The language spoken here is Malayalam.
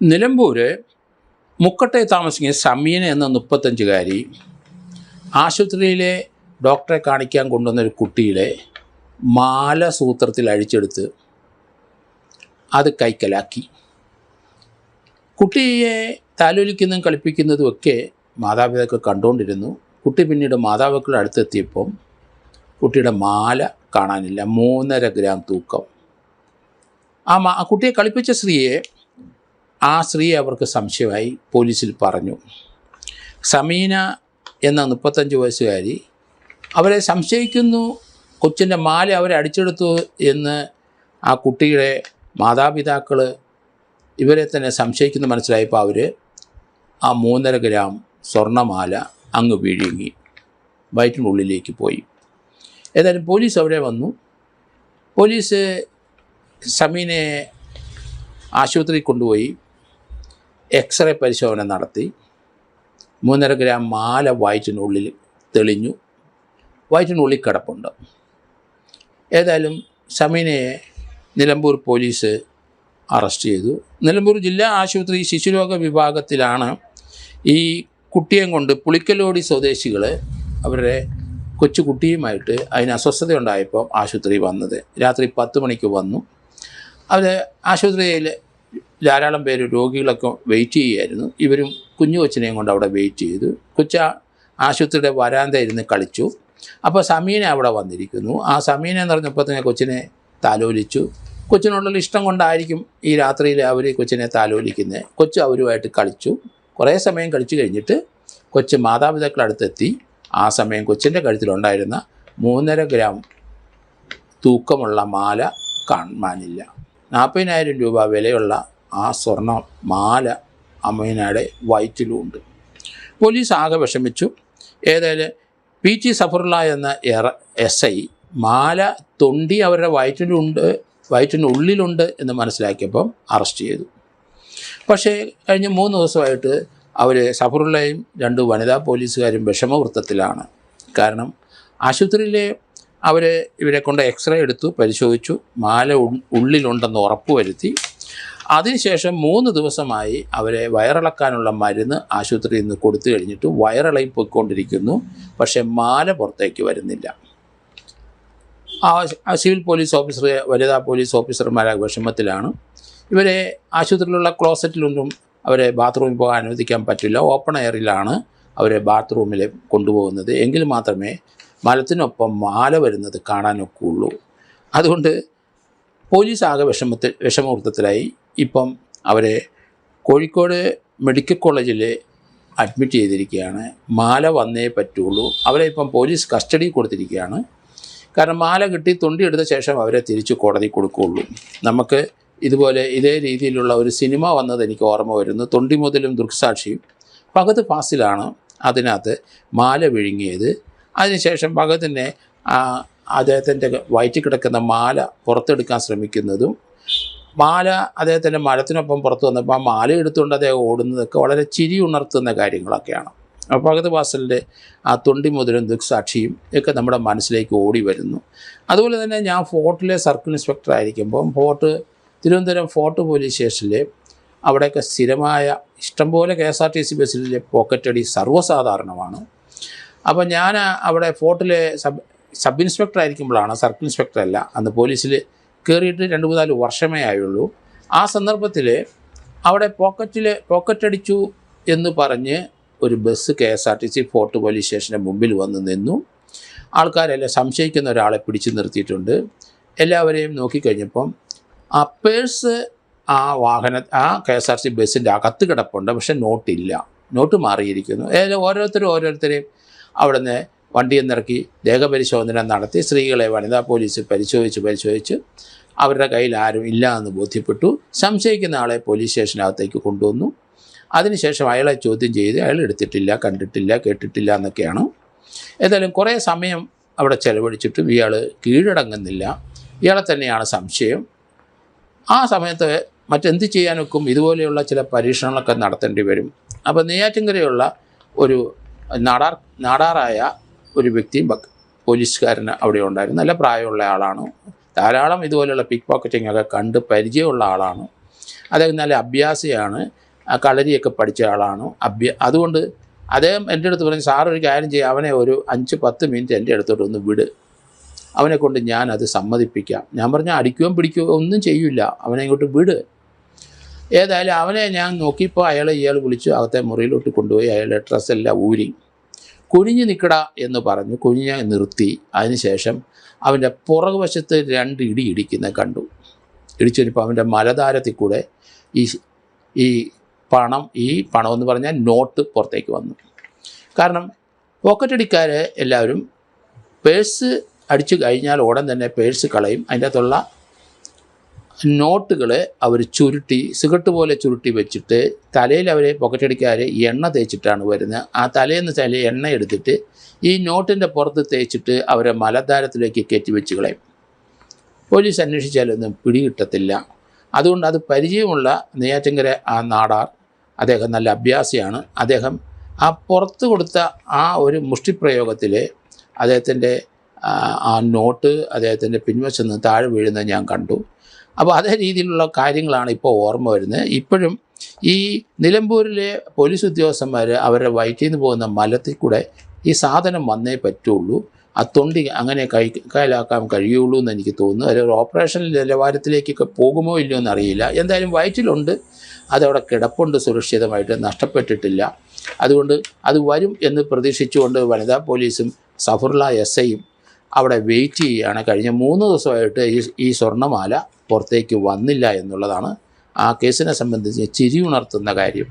നിലമ്പൂർ മുക്കട്ടെ താമസിക്കുന്ന സമീന എന്ന 35-കാരി ആശുപത്രിയിലെ ഡോക്ടറെ കാണിക്കാൻ കൊണ്ടുവന്നൊരു കുട്ടിയുടെ മാല സൂത്രത്തിൽ അഴിച്ചെടുത്ത് അത് കൈക്കലാക്കി. കുട്ടിയെ താലോലിക്കുന്നതും കളിപ്പിക്കുന്നതുമൊക്കെ മാതാപിതാക്കൾ കണ്ടുകൊണ്ടിരുന്നു. കുട്ടി പിന്നീട് മാതാപിതാക്കളുടെ അടുത്തെത്തിയപ്പം കുട്ടിയുടെ മാല കാണാനില്ല. 3.5 ഗ്രാം തൂക്കം. ആ കുട്ടിയെ കളിപ്പിച്ച സ്ത്രീയെ അവർക്ക് സംശയമായി. പോലീസിൽ പറഞ്ഞു. സമീന എന്ന 35 വയസ്സുകാരി അവരെ സംശയിക്കുന്നു, കൊച്ചിൻ്റെ മാല അവരെ അടിച്ചെടുത്തു എന്ന് ആ കുട്ടിയുടെ മാതാപിതാക്കൾ ഇവരെ തന്നെ സംശയിക്കുന്നു മനസ്സിലായപ്പോൾ അവർ ആ 3.5 ഗ്രാം സ്വർണ്ണമാല അങ്ങ് വിഴുങ്ങി വയറ്റിനുള്ളിലേക്ക് പോയി. ഏതായാലും പോലീസ് അവിടെ വന്നു. പോലീസ് സമീനെ ആശുപത്രിയിൽ കൊണ്ടുപോയി എക്സ്റേ പരിശോധന നടത്തി. 3.5 ഗ്രാം മാല വയറ്റിനുള്ളിൽ തെളിഞ്ഞു, വയറ്റിനുള്ളിൽ കിടപ്പുണ്ട്. ഏതായാലും സമീനയെ നിലമ്പൂർ പോലീസ് അറസ്റ്റ് ചെയ്തു. നിലമ്പൂർ ജില്ലാ ആശുപത്രി ശിശുരോഗ വിഭാഗത്തിലാണ് ഈ കുട്ടിയെ കൊണ്ട് പുളിക്കലോടി സ്വദേശികൾ അവരുടെ കൊച്ചുകുട്ടിയുമായിട്ട് അതിന് അസ്വസ്ഥത ഉണ്ടായപ്പോൾ ആശുപത്രി വന്നത്. രാത്രി 10 മണിക്ക് വന്നു. അവർ ആശുപത്രിയിൽ ധാരാളം പേര് രോഗികളൊക്കെ വെയിറ്റ് ചെയ്യുമായിരുന്നു. ഇവരും കുഞ്ഞു കൊച്ചിനെയും കൊണ്ട് അവിടെ വെയിറ്റ് ചെയ്തു. ആശുപത്രിയുടെ വരാന്ത ഇരുന്ന് കളിച്ചു. അപ്പോൾ സമീന അവിടെ വന്നിരിക്കുന്നു. ആ സമീന എന്ന് പറഞ്ഞപ്പോൾ തന്നെ കൊച്ചിനെ താലോലിച്ചു. കൊച്ചിനുള്ള ഇഷ്ടം കൊണ്ടായിരിക്കും ഈ രാത്രിയിൽ അവർ കൊച്ചിനെ താലോലിക്കുന്നത്. കൊച്ച് അവരുമായിട്ട് കളിച്ചു. കുറേ സമയം കളിച്ചു കഴിഞ്ഞിട്ട് കൊച്ച് മാതാപിതാക്കളുടെ അടുത്തെത്തി. ആ സമയം കൊച്ചിൻ്റെ കഴുത്തിലുണ്ടായിരുന്ന 3.5 ഗ്രാം തൂക്കമുള്ള മാല കാണാനില്ല. 40,000 രൂപ വിലയുള്ള ആ സ്വർണ്ണ മാല അമ്മീനയുടെ വയറ്റിലുമുണ്ട്. പോലീസ് ആകെ വിഷമിച്ചു. ഏതായാലും PT സഫറുള്ള എന്ന SI മാല തൊണ്ടി അവരുടെ വയറ്റിനുള്ളിലുണ്ട് എന്ന് മനസ്സിലാക്കിയപ്പം അറസ്റ്റ് ചെയ്തു. പക്ഷേ കഴിഞ്ഞ 3 ദിവസമായിട്ട് അവർ സഫറുള്ളയും 2 വനിതാ പോലീസുകാരും വിഷമവൃത്തത്തിലാണ്. കാരണം ആശുപത്രിയിലെ ഇവരെ കൊണ്ട് എക്സ്റേ എടുത്തു, പരിശോധിച്ചു, മാല ഉള്ളിലുണ്ടെന്ന് ഉറപ്പുവരുത്തി. അതിനുശേഷം 3 ദിവസമായി അവരെ വയറിളക്കാനുള്ള മരുന്ന് ആശുപത്രിയിൽ നിന്ന് കൊടുത്തു കഴിഞ്ഞിട്ട് വയറിളകി പോയിക്കൊണ്ടിരിക്കുന്നു. പക്ഷേ മാല പുറത്തേക്ക് വരുന്നില്ല. സിവിൽ പോലീസ് ഓഫീസർ, വനിതാ പോലീസ് ഓഫീസർമാരെ വിഷമത്തിലാണ്. ഇവരെ ആശുപത്രിയിലുള്ള ക്ലോസറ്റിലൊന്നും അവരെ ബാത്റൂമിൽ പോകാൻ അനുവദിക്കാൻ പറ്റില്ല. ഓപ്പൺ എയറിലാണ് അവരെ ബാത്റൂമിൽ കൊണ്ടുപോകുന്നത്. എങ്കിൽ മാത്രമേ മലത്തിനൊപ്പം മാല വരുന്നത് കാണാനൊക്കെയുള്ളൂ. അതുകൊണ്ട് പോലീസ് ആകെ വിഷമവൃത്തത്തിലായി. ഇപ്പം അവരെ കോഴിക്കോട് മെഡിക്കൽ കോളേജിൽ അഡ്മിറ്റ് ചെയ്തിരിക്കുകയാണ്. മാല വന്നേ പറ്റുള്ളൂ. അവരെ ഇപ്പം പോലീസ് കസ്റ്റഡി കൊടുത്തിരിക്കുകയാണ്. കാരണം മാല കിട്ടി തൊണ്ടി എടുത്ത ശേഷം അവരെ തിരിച്ച് കോടതി കൊടുക്കുകയുള്ളൂ. നമുക്ക് ഇതുപോലെ ഇതേ രീതിയിലുള്ള ഒരു സിനിമ വന്നത് എനിക്ക് ഓർമ്മ വരുന്നു. തൊണ്ടി മുതലും ദൃക്സാക്ഷിയും. ഫഹദ് ഫാസിലാണ് അതിനകത്ത് മാല വിഴുങ്ങിയത്. അതിനുശേഷം ഫഹദിനെ അദ്ദേഹത്തിൻ്റെ വയറ്റിൽ കിടക്കുന്ന മാല പുറത്തെടുക്കാൻ ശ്രമിക്കുന്നതും മാല അദ്ദേഹത്തിൻ്റെ മരത്തിനൊപ്പം പുറത്തു വന്നപ്പോൾ ആ മാല എടുത്തുകൊണ്ട് അദ്ദേഹം ഓടുന്നതൊക്കെ വളരെ ചിരി ഉണർത്തുന്ന കാര്യങ്ങളൊക്കെയാണ്. അപ്പോൾ ഫഹദ് ഫാസിലിൻ്റെ ആ തൊണ്ടി മുതലും ദൃക്സാക്ഷിയും ഒക്കെ നമ്മുടെ മനസ്സിലേക്ക് ഓടി വരുന്നു. അതുപോലെ തന്നെ ഞാൻ ഫോർട്ടിലെ സർക്കിൾ ഇൻസ്പെക്ടർ ആയിരിക്കുമ്പം തിരുവനന്തപുരം ഫോർട്ട് പോലീസ് സ്റ്റേഷനിൽ അവിടെയൊക്കെ സ്ഥിരമായ ഇഷ്ടംപോലെ KSRTC ബസ്സിലെ പോക്കറ്റടി സർവ്വസാധാരണമാണ്. അപ്പോൾ ഞാൻ അവിടെ ഫോർട്ടിലെ സബ് ഇൻസ്പെക്ടർ ആയിരിക്കുമ്പോഴാണ്, സർക്കിൾ ഇൻസ്പെക്ടർ അല്ല, അന്ന് പോലീസിൽ കയറിയിട്ട് 2-3 വർഷമേ ആയുള്ളൂ. ആ സന്ദർഭത്തിൽ അവിടെ പോക്കറ്റടിച്ചു എന്ന് പറഞ്ഞ് ഒരു ബസ് KSRTC ഫോർട്ട് പോലീസ് സ്റ്റേഷൻ്റെ മുമ്പിൽ വന്ന് നിന്നു. ആൾക്കാരെല്ലാം സംശയിക്കുന്ന ഒരാളെ പിടിച്ചു നിർത്തിയിട്ടുണ്ട്. എല്ലാവരെയും നോക്കിക്കഴിഞ്ഞപ്പം ആ പേഴ്സ് ആ KSRTC ബസ്സിൻ്റെ അകത്ത് കിടപ്പുണ്ട്. പക്ഷേ നോട്ടില്ല, നോട്ട് മാറിയിരിക്കുന്നു. ഓരോരുത്തരെയും അവിടുന്ന് വണ്ടിയിൽ നിന്നിറക്കി ദേഹപരിശോധന നടത്തി സ്ത്രീകളെ വനിതാ പോലീസ് പരിശോധിച്ച് അവരുടെ കയ്യിൽ ആരും ഇല്ല എന്ന് ബോധ്യപ്പെട്ടു. സംശയിക്കുന്ന ആളെ പോലീസ് സ്റ്റേഷനകത്തേക്ക് കൊണ്ടുവന്നു. അതിനുശേഷം അയാളെ ചോദ്യം ചെയ്ത് അയാൾ എടുത്തിട്ടില്ല, കണ്ടിട്ടില്ല, കേട്ടിട്ടില്ല എന്നൊക്കെയാണ്. ഏതായാലും കുറേ സമയം അവിടെ ചെലവഴിച്ചിട്ടും ഇയാൾ കീഴടങ്ങുന്നില്ല. ഇയാളെ തന്നെയാണ് സംശയം. ആ സമയത്ത് മറ്റെന്ത് ചെയ്യാനൊക്കും, ഇതുപോലെയുള്ള ചില പരീക്ഷണങ്ങളൊക്കെ നടത്തേണ്ടി വരും. അപ്പോൾ നെയ്യാറ്റിൻകരയുള്ള ഒരു നാടാറായ ഒരു വ്യക്തിയും പോലീസുകാരന് അവിടെ ഉണ്ടായിരുന്നു. നല്ല പ്രായമുള്ള ആളാണ്. ധാരാളം ഇതുപോലെയുള്ള പിക്ക് പോക്കറ്റിംഗ് ഒക്കെ കണ്ട് പരിചയമുള്ള ആളാണ്. അദ്ദേഹം നല്ല അഭ്യാസിയാണ്, കളരിയൊക്കെ പഠിച്ച ആളാണ്. അതുകൊണ്ട് അദ്ദേഹം എൻ്റെ അടുത്ത് പറഞ്ഞു, സാർ ഒരു കാര്യം ചെയ്യുക, അവനെ ഒരു 5-10 മിനിറ്റ് എൻ്റെ അടുത്തോട്ട് ഒന്ന് വിട്, അവനെ കൊണ്ട് ഞാനത് സമ്മതിപ്പിക്കാം. ഞാൻ പറഞ്ഞാൽ അടിക്കുകയോ പിടിക്കുകയോ ഒന്നും ചെയ്യില്ല, അവനെ ഇങ്ങോട്ട് വിട്. ഏതായാലും അവനെ ഞാൻ നോക്കിയപ്പോൾ ഇയാൾ വിളിച്ചു അകത്തെ മുറിയിലോട്ട് കൊണ്ടുപോയി അയാളുടെ ഡ്രസ്സെല്ലാം ഊരി കുനിഞ്ഞ് നിൽക്കടാ എന്ന് പറഞ്ഞു. കുനിഞ്ഞ് നിർത്തി. അതിനുശേഷം അവൻ്റെ പുറകുവശത്ത് 2 ഇടി ഇടിക്കുന്നത് കണ്ടു. ഇടിച്ചൊരിപ്പോൾ അവൻ്റെ മലതാരത്തിൽ കൂടെ ഈ പണം എന്ന് പറഞ്ഞാൽ നോട്ട് പുറത്തേക്ക് വന്നു. കാരണം പോക്കറ്റടിക്കാർ എല്ലാവരും പേഴ്സ് അടിച്ചു കഴിഞ്ഞാൽ ഉടൻ തന്നെ പേഴ്സ് കളയും. അതിൻ്റെ അകത്തുള്ള നോട്ടുകൾ അവർ സിഗരറ്റ് പോലെ ചുരുട്ടി വെച്ചിട്ട് തലയിൽ പോക്കറ്റടിക്കാർ എണ്ണ തേച്ചിട്ടാണ് വരുന്നത്. ആ തലേന്ന് എണ്ണ എടുത്തിട്ട് ഈ നോട്ടിൻ്റെ പുറത്ത് തേച്ചിട്ട് അവരെ മലദ്വാരത്തിലേക്ക് കയറ്റി വെച്ച് കളയും. പോലീസ് അന്വേഷിച്ചാലൊന്നും പിടികിട്ടത്തില്ല. അതുകൊണ്ട് അത് പരിചയമുള്ള നെയ്യാറ്റിൻകര ആ നാടാർ, അദ്ദേഹം നല്ല അഭ്യാസിയാണ്. അദ്ദേഹം ആ പുറത്ത് കൊടുത്ത ആ ഒരു മുഷ്ടിപ്രയോഗത്തിൽ അദ്ദേഹത്തിൻ്റെ ആ നോട്ട് അദ്ദേഹത്തിൻ്റെ പിൻവശത്ത് നിന്ന് താഴെ വീഴുന്നത് ഞാൻ കണ്ടു. അപ്പോൾ അതേ രീതിയിലുള്ള കാര്യങ്ങളാണ് ഇപ്പോൾ ഓർമ്മ വരുന്നത്. ഇപ്പോഴും ഈ നിലമ്പൂരിലെ പോലീസ് ഉദ്യോഗസ്ഥന്മാർ അവരുടെ വയറ്റിൽ നിന്ന് പോകുന്ന മലത്തിൽ കൂടെ ഈ സാധനം വന്നേ പറ്റുള്ളൂ, ആ തൊണ്ടി അങ്ങനെ കയ്യിലാക്കാൻ കഴിയുള്ളൂ എന്ന് എനിക്ക് തോന്നുന്നു. ഒരു ഓപ്പറേഷൻ നിലവാരത്തിലേക്കൊക്കെ പോകുമോ ഇല്ലയോ എന്നറിയില്ല. എന്തായാലും വയറ്റിലുണ്ട്, അതവിടെ കിടപ്പുണ്ട്, സുരക്ഷിതമായിട്ട് നഷ്ടപ്പെട്ടിട്ടില്ല. അതുകൊണ്ട് അത് വരും എന്ന് പ്രതീക്ഷിച്ചുകൊണ്ട് വനിതാ പോലീസും സഫറുള്ള SIയും അവിടെ വെയിറ്റ് ചെയ്യുകയാണ്. കഴിഞ്ഞ 3 ദിവസമായിട്ട് ഈ സ്വർണ്ണമാല പുറത്തേക്ക് വന്നില്ല എന്നുള്ളതാണ് ആ കേസിനെ സംബന്ധിച്ച് ചിരി ഉണർത്തുന്ന കാര്യം.